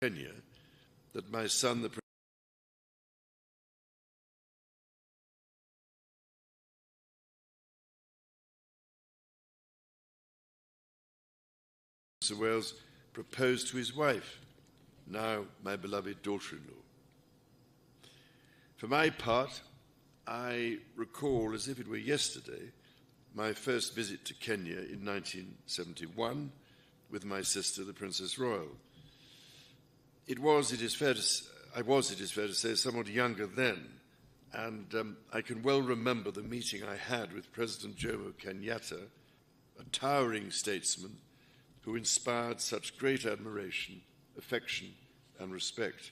Kenya that my son, the Prince of Wales proposed to his wife, now my beloved daughter-in-law. For my part, I recall as if it were yesterday my first visit to Kenya in 1971 with my sister, the Princess Royal. I was, it is fair to say, somewhat younger then, and I can well remember the meeting I had with President Jomo Kenyatta, a towering statesman who inspired such great admiration, affection, and respect.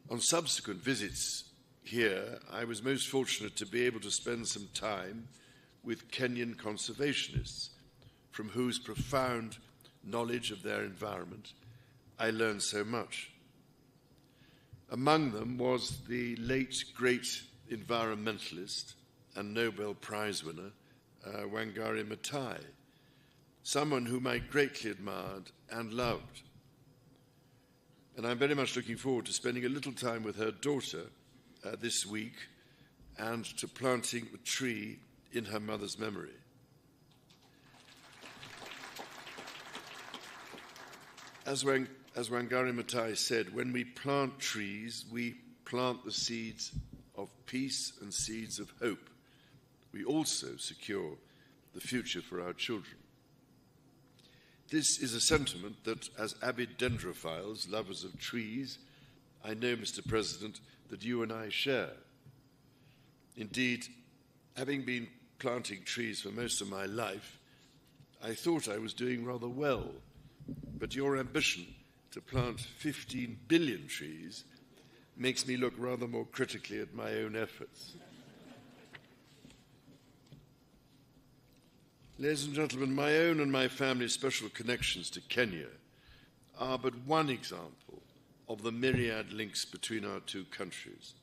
On subsequent visits here, I was most fortunate to be able to spend some time with Kenyan conservationists, from whose profound knowledge of their environment I learned so much. Among them was the late great environmentalist and Nobel Prize winner, Wangari Maathai, someone whom I greatly admired and loved. And I'm very much looking forward to spending a little time with her daughter this week and to planting a tree in her mother's memory. As Wangari Maathai said, when we plant trees, we plant the seeds of peace and seeds of hope. We also secure the future for our children. This is a sentiment that, as avid dendrophiles, lovers of trees, I know, Mr. President, that you and I share. Indeed, having been planting trees for most of my life, I thought I was doing rather well. But your ambition to plant 15 billion trees makes me look rather more critically at my own efforts. Ladies and gentlemen, my own and my family's special connections to Kenya are but one example of the myriad links between our two countries.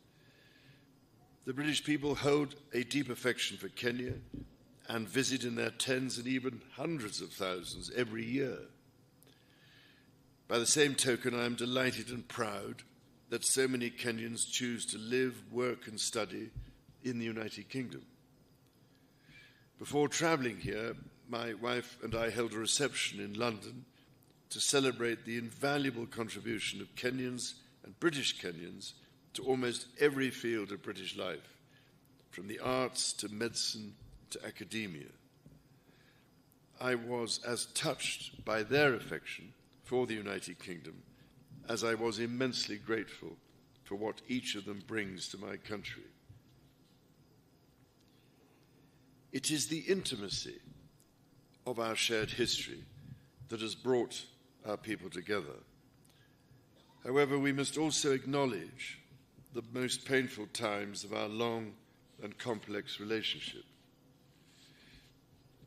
The British people hold a deep affection for Kenya and visit in their tens and even hundreds of thousands every year. By the same token, I am delighted and proud that so many Kenyans choose to live, work and study in the United Kingdom. Before travelling here, my wife and I held a reception in London to celebrate the invaluable contribution of Kenyans and British Kenyans to almost every field of British life, from the arts to medicine to academia. I was as touched by their affection for the United Kingdom as I was immensely grateful for what each of them brings to my country. It is the intimacy of our shared history that has brought our people together. However, we must also acknowledge the most painful times of our long and complex relationship.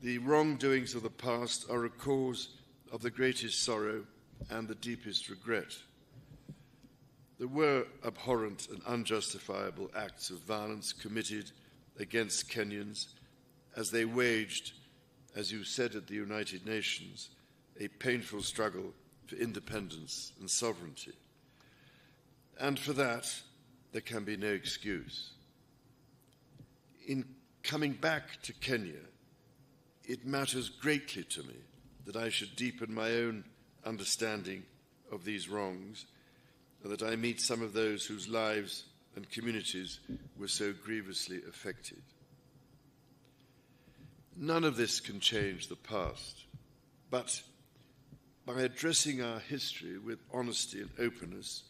The wrongdoings of the past are a cause of the greatest sorrow and the deepest regret. There were abhorrent and unjustifiable acts of violence committed against Kenyans as they waged, as you said at the United Nations, a painful struggle for independence and sovereignty. And for that, there can be no excuse. In coming back to Kenya, it matters greatly to me that I should deepen my own understanding of these wrongs and that I meet some of those whose lives and communities were so grievously affected. None of this can change the past, but by addressing our history with honesty and openness,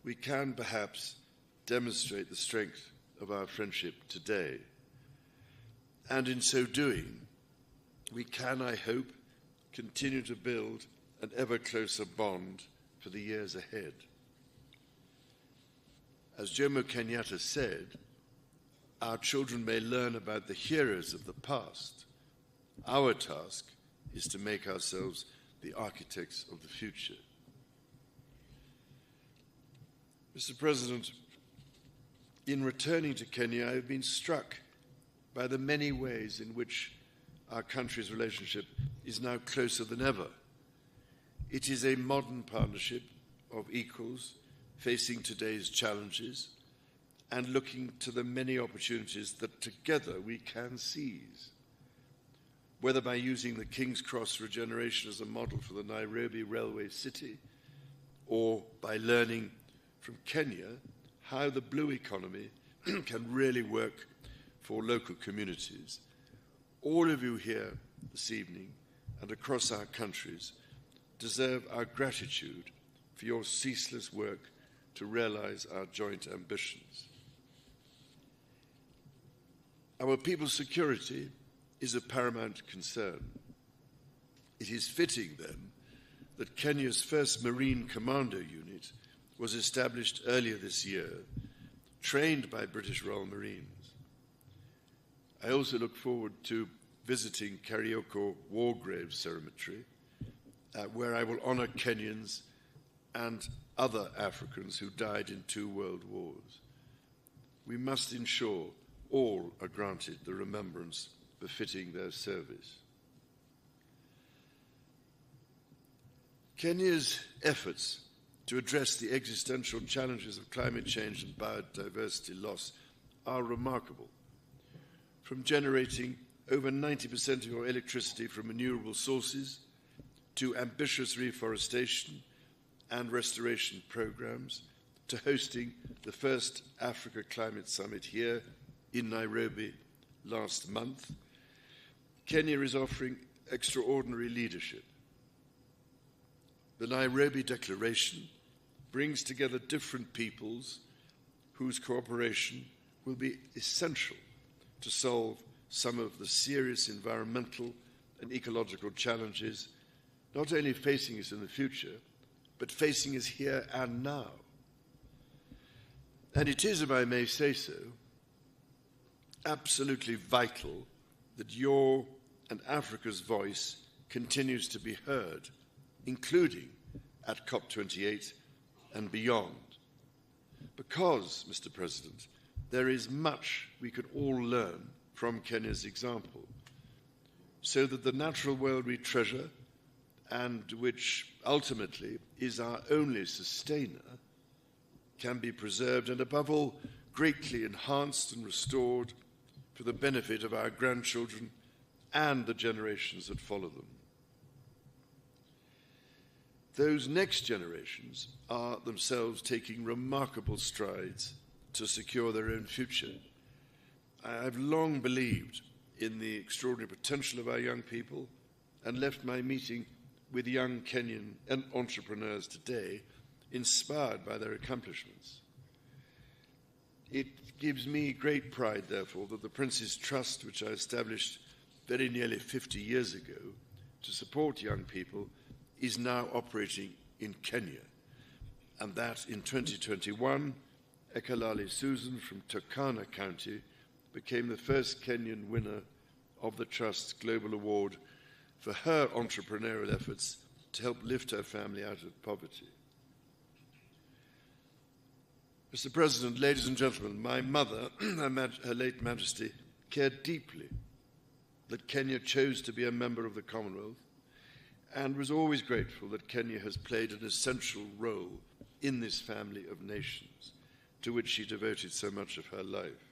we can perhaps demonstrate the strength of our friendship today. And in so doing, we can, I hope, continue to build an ever closer bond for the years ahead. As Jomo Kenyatta said, our children may learn about the heroes of the past. Our task is to make ourselves the architects of the future. Mr. President, in returning to Kenya, I have been struck by the many ways in which our country's relationship is now closer than ever. It is a modern partnership of equals facing today's challenges and looking to the many opportunities that together we can seize. Whether by using the King's Cross regeneration as a model for the Nairobi railway city, or by learning from Kenya how the blue economy can really work for local communities, all of you here this evening and across our countries deserve our gratitude for your ceaseless work to realize our joint ambitions. Our people's security is of paramount concern. It is fitting, then, that Kenya's first Marine Commando Unit was established earlier this year, trained by British Royal Marines. I also look forward to visiting Karioko War Grave Cemetery, where I will honour Kenyans and other Africans who died in 2 world wars. We must ensure all are granted the remembrance befitting their service. Kenya's efforts to address the existential challenges of climate change and biodiversity loss are remarkable. From generating over 90% of your electricity from renewable sources to ambitious reforestation and restoration programs to hosting the first Africa Climate Summit here in Nairobi last month, Kenya is offering extraordinary leadership. The Nairobi Declaration brings together different peoples whose cooperation will be essential to solve some of the serious environmental and ecological challenges not only facing us in the future, but facing us here and now. And it is, if I may say so, absolutely vital that your and Africa's voice continues to be heard, including at COP28 and beyond. Because, Mr. President, there is much we could all learn from Kenya's example, so that the natural world we treasure and which ultimately is our only sustainer can be preserved and, above all, greatly enhanced and restored for the benefit of our grandchildren and the generations that follow them. Those next generations are themselves taking remarkable strides to secure their own future. I've long believed in the extraordinary potential of our young people and left my meeting with young Kenyan entrepreneurs today inspired by their accomplishments. It gives me great pride, therefore, that the Prince's Trust, which I established very nearly 50 years ago to support young people, is now operating in Kenya, and that in 2021, Ekalali Susan from Turkana County became the first Kenyan winner of the Trust's Global Award for her entrepreneurial efforts to help lift her family out of poverty. Mr. President, ladies and gentlemen, my mother, Her late Majesty, cared deeply that Kenya chose to be a member of the Commonwealth and was always grateful that Kenya has played an essential role in this family of nations to which she devoted so much of her life.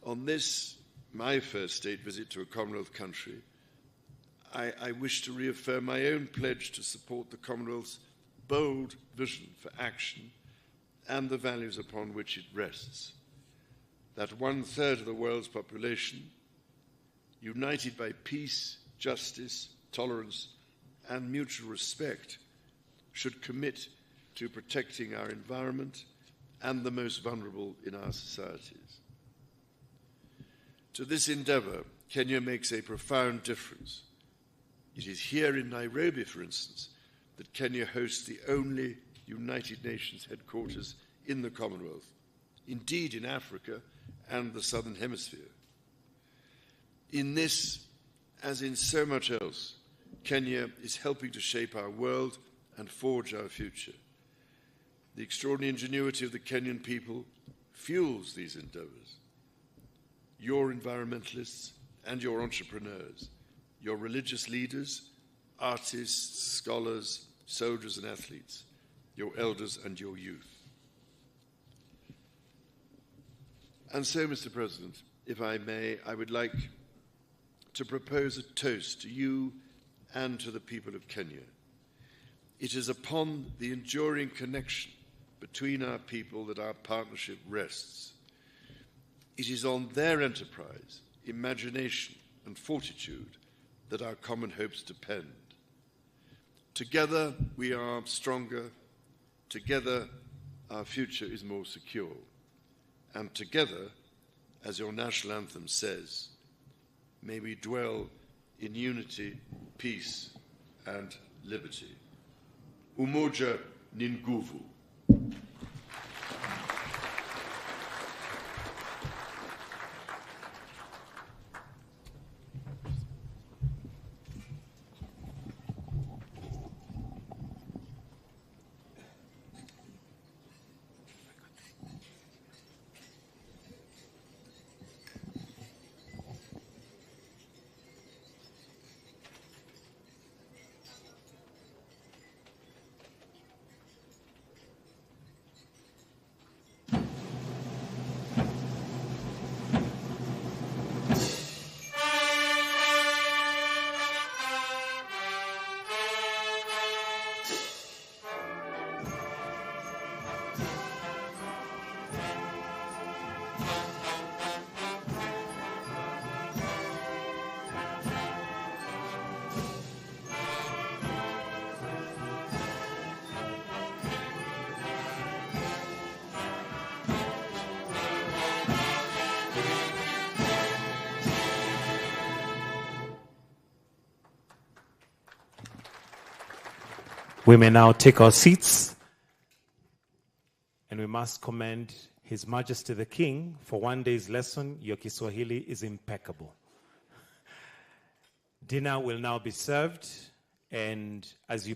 On this, my first state visit to a Commonwealth country, I wish to reaffirm my own pledge to support the Commonwealth's bold vision for action and the values upon which it rests. That 1/3 of the world's population, united by peace, justice, tolerance, and mutual respect, should commit to protecting our environment and the most vulnerable in our societies. To this endeavour, Kenya makes a profound difference. It is here in Nairobi, for instance, that Kenya hosts the only United Nations headquarters in the Commonwealth, indeed in Africa and the Southern Hemisphere. In this, as in so much else, Kenya is helping to shape our world and forge our future. The extraordinary ingenuity of the Kenyan people fuels these endeavours. Your environmentalists and your entrepreneurs, your religious leaders, artists, scholars, soldiers and athletes, your elders and your youth. And so, Mr. President, if I may, I would like to propose a toast to you and to the people of Kenya. It is upon the enduring connection between our people that our partnership rests. It is on their enterprise, imagination, and fortitude that our common hopes depend. Together we are stronger, together our future is more secure, and together, as your national anthem says, may we dwell in unity, peace, and liberty. Umoja ni nguvu. We may now take our seats, and we must commend His Majesty the King for one day's lesson. Your Kiswahili is impeccable. Dinner will now be served, and as you